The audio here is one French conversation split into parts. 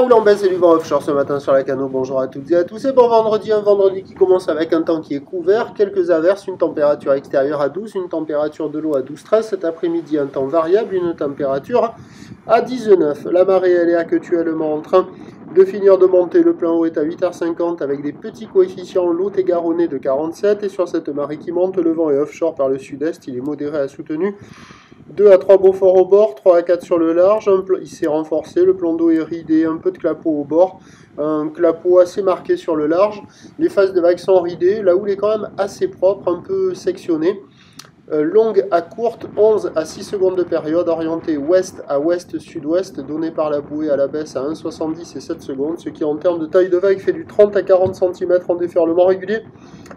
roule en baisse et du vent offshore ce matin sur la Cano. Bonjour à toutes et à tous. C'est bon vendredi, un vendredi qui commence avec un temps qui est couvert, quelques averses, une température extérieure à 12, une température de l'eau à 12-13. Cet après-midi, un temps variable, une température à 19. La marée, elle est actuellement en train de finir de monter. Le plein eau est à 8h50 avec des petits coefficients Lot-et-Garonne de 47. Et sur cette marée qui monte, le vent est offshore par le sud-est. Il est modéré à soutenu. 2 à 3 Beaufort au bord, 3 à 4 sur le large, il s'est renforcé, le plan d'eau est ridé, un peu de clapot au bord, un clapot assez marqué sur le large, les faces de vagues sont ridées, la houle est quand même assez propre, un peu sectionnée, longue à courte, 11 à 6 secondes de période, orientée ouest à ouest-sud-ouest, donnée par la bouée à la baisse à 1,70 et 7 secondes, ce qui en termes de taille de vague fait du 30 à 40 cm en déferlement régulier,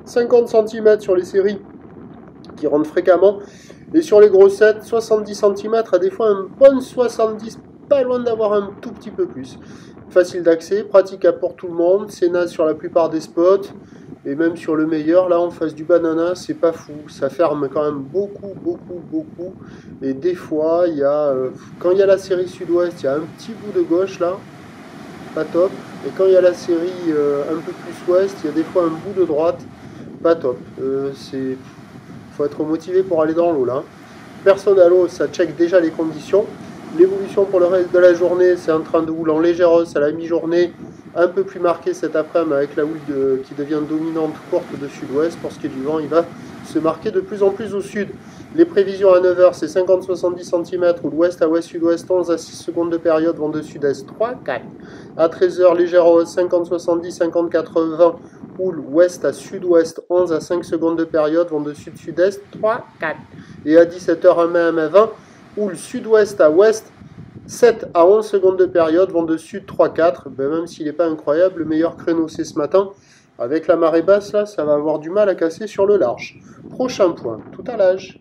50 cm sur les séries qui rentrent fréquemment, et sur les grossettes, 70 cm, à des fois un bon 70, pas loin d'avoir un tout petit peu plus. Facile d'accès, pratique pour tout le monde, c'est naze sur la plupart des spots, et même sur le meilleur, là en face du banana, c'est pas fou, ça ferme quand même beaucoup, et des fois, il y a, quand il y a la série sud-ouest, il y a un petit bout de gauche là, pas top, et quand il y a la série un peu plus ouest, il y a des fois un bout de droite, pas top, faut être motivé pour aller dans l'eau là. Personne à l'eau, ça check déjà les conditions. L'évolution pour le reste de la journée, c'est un train de houle en légère hausse à la mi-journée, un peu plus marqué cet après-midi avec la houle qui devient dominante courte de sud-ouest. Pour ce qui est du vent, il va se marquer de plus en plus au sud. Les prévisions à 9h, c'est 50-70 cm, ou l'ouest à ouest-sud-ouest, 11 à 6 secondes de période, vent de sud-est 3-4. À 13h, légère hausse, 50-70, 50-80, houle ouest à sud-ouest, 11 à 5 secondes de période, vent de sud-sud-est 3-4. Et à 17h, à mai 20, houle sud-ouest à ouest, 7 à 11 secondes de période, vent de sud 3-4. Même s'il n'est pas incroyable, le meilleur créneau c'est ce matin. Avec la marée basse, là, ça va avoir du mal à casser sur le large. Prochain point, tout à l'âge.